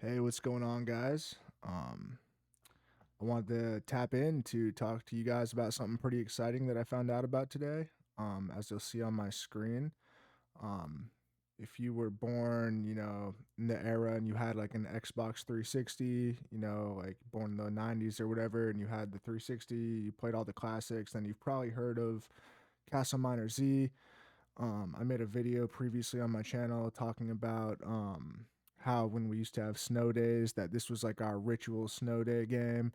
Hey, what's going on, guys? I wanted to tap in to talk to you guys about something pretty exciting that I found out about today. As you'll see on my screen, um, if you were born, in the era and you had like an Xbox 360, like born in the 90s or whatever, and you had the 360, you played all the classics, then you've probably heard of CastleMinerZ. I made a video previously on my channel talking about how when we used to have snow days, that this was like our ritual snow day game,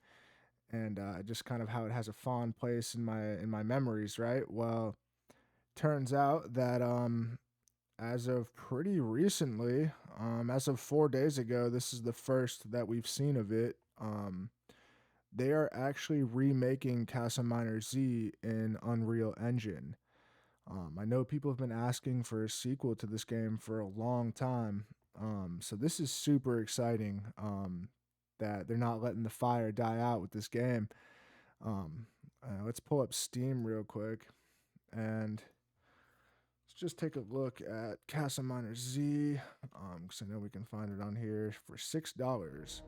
and just kind of how it has a fond place in my memories, right? Well, turns out that as of pretty recently, as of 4 days ago, this is the first that we've seen of it. They are actually remaking Castle Miner Z in Unreal Engine. I know people have been asking for a sequel to this game for a long time. So this is super exciting that they're not letting the fire die out with this game. Let's pull up Steam real quick and let's just take a look at Castle Miner Z because I know we can find it on here for $6.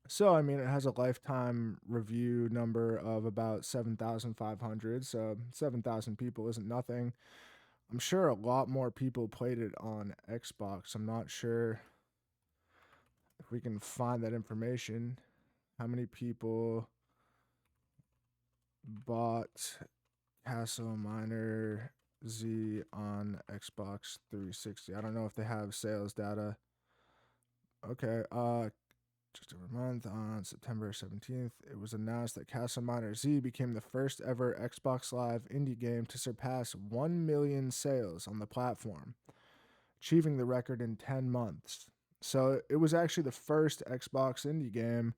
So, I mean, it has a lifetime review number of about 7,500. So, 7,000 people isn't nothing. I'm sure a lot more people played it on Xbox. I'm not sure if we can find that information. How many people bought Castle Miner Z on Xbox 360? I don't know if they have sales data. Okay, just over a month, on September 17th, it was announced that CastleMinerZ became the first ever Xbox Live indie game to surpass 1 million sales on the platform, achieving the record in 10 months. So it was actually the first Xbox indie game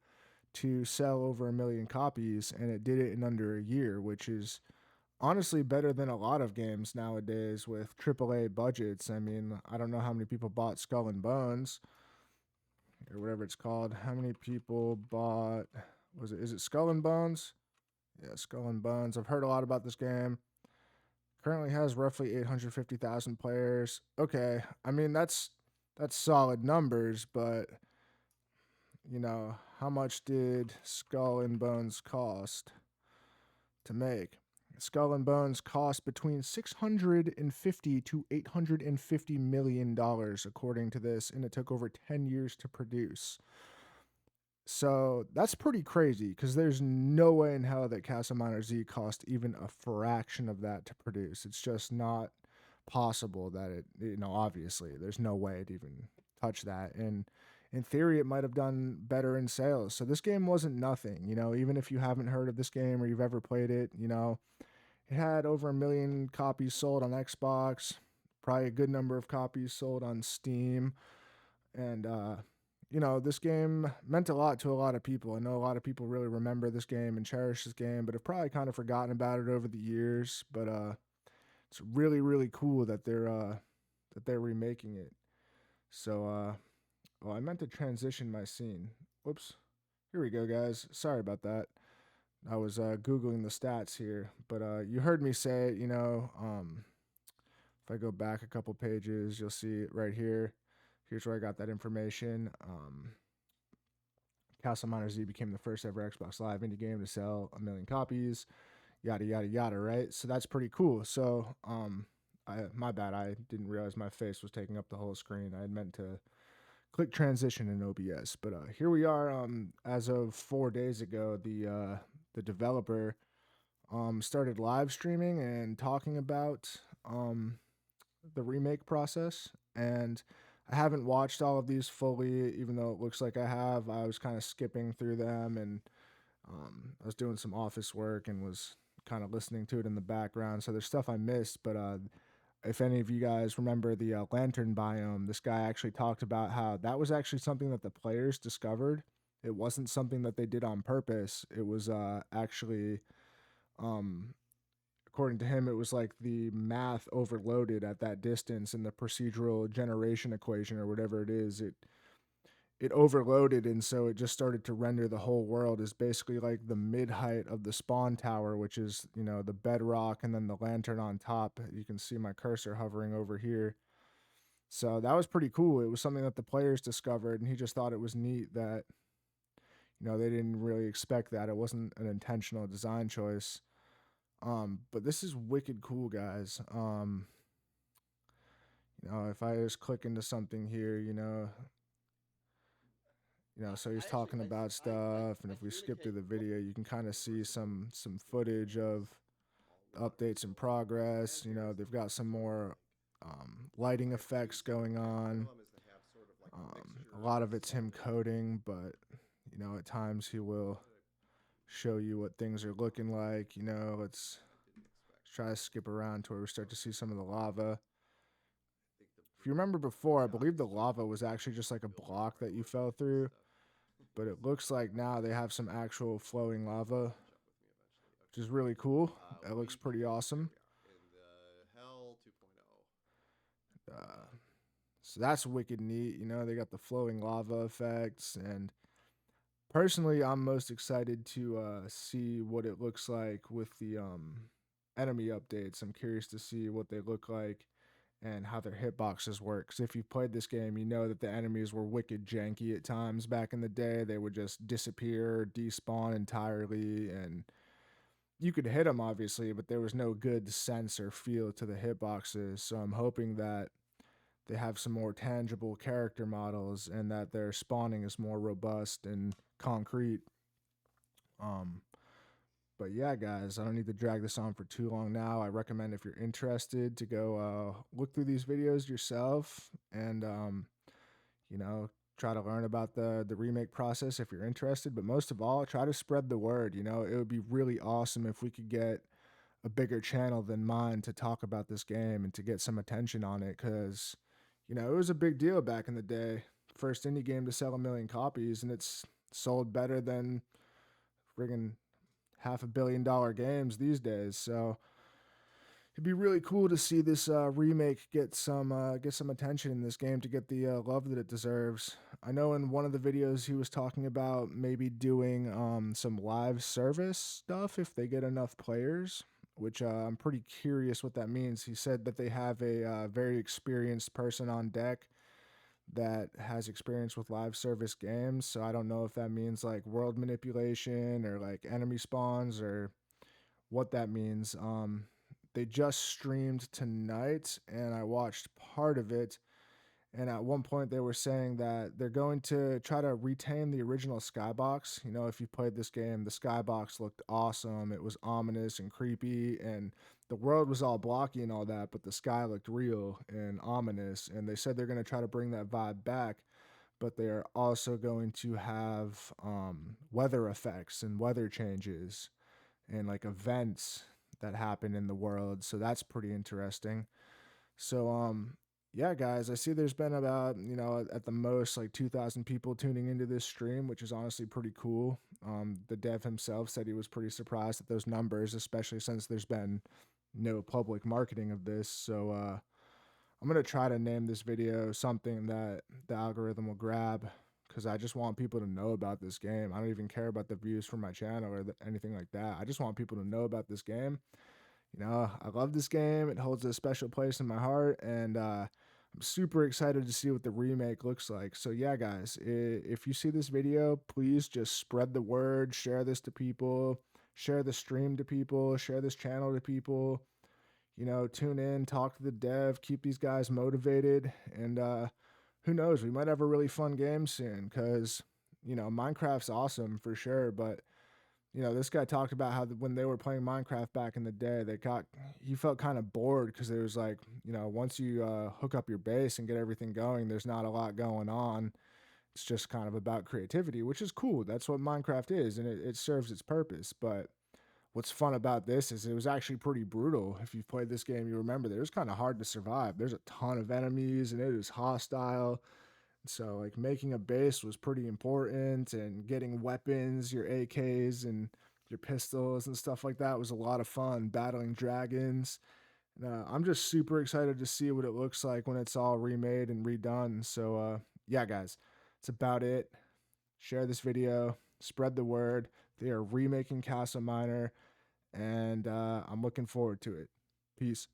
to sell over 1 million copies, and it did it in under a year, which is honestly better than a lot of games nowadays with AAA budgets. I mean, I don't know how many people bought Skull and Bones or whatever it's called. How many people bought? Is it Skull and Bones? Yeah, Skull and Bones. I've heard a lot about this game. Currently has roughly 850,000 players. Okay, I mean that's solid numbers, but how much did Skull and Bones cost to make? Skull and Bones cost between 650 to 850 million dollars according to this, and it took over 10 years to produce. So that's pretty crazy because there's no way in hell that Castle Miner Z cost even a fraction of that to produce. It's just not possible that obviously, there's no way to even touch that. And in theory, it might have done better in sales. So this game wasn't nothing, even if you haven't heard of this game or you've ever played it, it had over 1 million copies sold on Xbox, probably a good number of copies sold on Steam. And, this game meant a lot to a lot of people. I know a lot of people really remember this game and cherish this game, but have probably kind of forgotten about it over the years. But it's really, really cool that they're remaking it. So, I meant to transition my scene. Whoops. Here we go, guys. Sorry about that. I was Googling the stats here, but you heard me say it, if I go back a couple pages, you'll see it right here. Here's where I got that information. Castle Miner Z became the first ever Xbox Live indie game to sell 1 million copies, yada, yada, yada, right? So that's pretty cool. So, my bad. I didn't realize my face was taking up the whole screen. I had meant to click transition in OBS, but here we are. As of 4 days ago, the developer started live streaming and talking about the remake process. And I haven't watched all of these fully, even though it looks like I have. I was kind of skipping through them, and I was doing some office work and was kind of listening to it in the background. So there's stuff I missed, but if any of you guys remember the lantern biome, this guy actually talked about how that was actually something that the players discovered. It wasn't something that they did on purpose. It was actually, um, according to him, it was like the math overloaded at that distance in the procedural generation equation or whatever it is. It overloaded, and so it just started to render the whole world as basically like the mid height of the spawn tower, which is the bedrock, and then the lantern on top. You can see my cursor hovering over here. So that was pretty cool. It was something that the players discovered, and he just thought it was neat that, they didn't really expect that. It wasn't an intentional design choice. But this is wicked cool, guys. If I just click into something here, so he's talking about stuff, and if we skip through the video, you can kind of see some footage of updates in progress. They've got some more lighting effects going on. A lot of it's him coding, but at times he will show you what things are looking like. Let's try to skip around to where we start to see some of the lava. If you remember before, I believe the lava was actually just like a block that you fell through, but it looks like now they have some actual flowing lava, which is really cool. That looks pretty awesome. So that's wicked neat. They got the flowing lava effects, and personally, I'm most excited to see what it looks like with the enemy updates. I'm curious to see what they look like and how their hitboxes work. Because if you've played this game, you know that the enemies were wicked janky at times back in the day. They would just disappear, despawn entirely, and you could hit them, obviously, but there was no good sense or feel to the hitboxes. So I'm hoping that they have some more tangible character models and that their spawning is more robust and concrete. But yeah, guys, I don't need to drag this on for too long now. I recommend, if you're interested, to go look through these videos yourself and try to learn about the remake process if you're interested. But most of all, try to spread the word. It would be really awesome if we could get a bigger channel than mine to talk about this game and to get some attention on it, because it was a big deal back in the day. First indie game to sell 1 million copies, and it's sold better than friggin' $500 million games these days. So it'd be really cool to see this remake get some attention in this game, to get the love that it deserves. I know in one of the videos he was talking about maybe doing some live service stuff if they get enough players, which I'm pretty curious what that means. He said that they have a very experienced person on deck that has experience with live service games. So I don't know if that means like world manipulation or like enemy spawns or what that means. They just streamed tonight and I watched part of it. And at one point they were saying that they're going to try to retain the original skybox. If you played this game, the skybox looked awesome. It was ominous and creepy, and the world was all blocky and all that, but the sky looked real and ominous. And they said they're going to try to bring that vibe back, but they are also going to have weather effects and weather changes and like events that happen in the world. So that's pretty interesting. So yeah, guys, I see there's been about, at the most like 2,000 people tuning into this stream, which is honestly pretty cool. The dev himself said he was pretty surprised at those numbers, especially since there's been no public marketing of this. So I'm going to try to name this video something that the algorithm will grab, because I just want people to know about this game. I don't even care about the views for my channel or anything like that. I just want people to know about this game. I love this game. It holds a special place in my heart, and I'm super excited to see what the remake looks like. So yeah, guys, if you see this video, please just spread the word, share this to people, share the stream to people, share this channel to people. Tune in, talk to the dev, keep these guys motivated, and who knows, we might have a really fun game soon, because Minecraft's awesome for sure, but this guy talked about how when they were playing Minecraft back in the day, he felt kind of bored, because there was like, once you hook up your base and get everything going, there's not a lot going on. It's just kind of about creativity, which is cool. That's what Minecraft is, and it serves its purpose. But what's fun about this is it was actually pretty brutal. If you've played this game, you remember that it was kind of hard to survive. There's a ton of enemies, and it is hostile. So like making a base was pretty important, and getting weapons, your AKs and your pistols and stuff like that was a lot of fun. Battling dragons. I'm just super excited to see what it looks like when it's all remade and redone. So yeah, guys, that's about it. Share this video, spread the word. They are remaking CastleMiner, and I'm looking forward to it. Peace.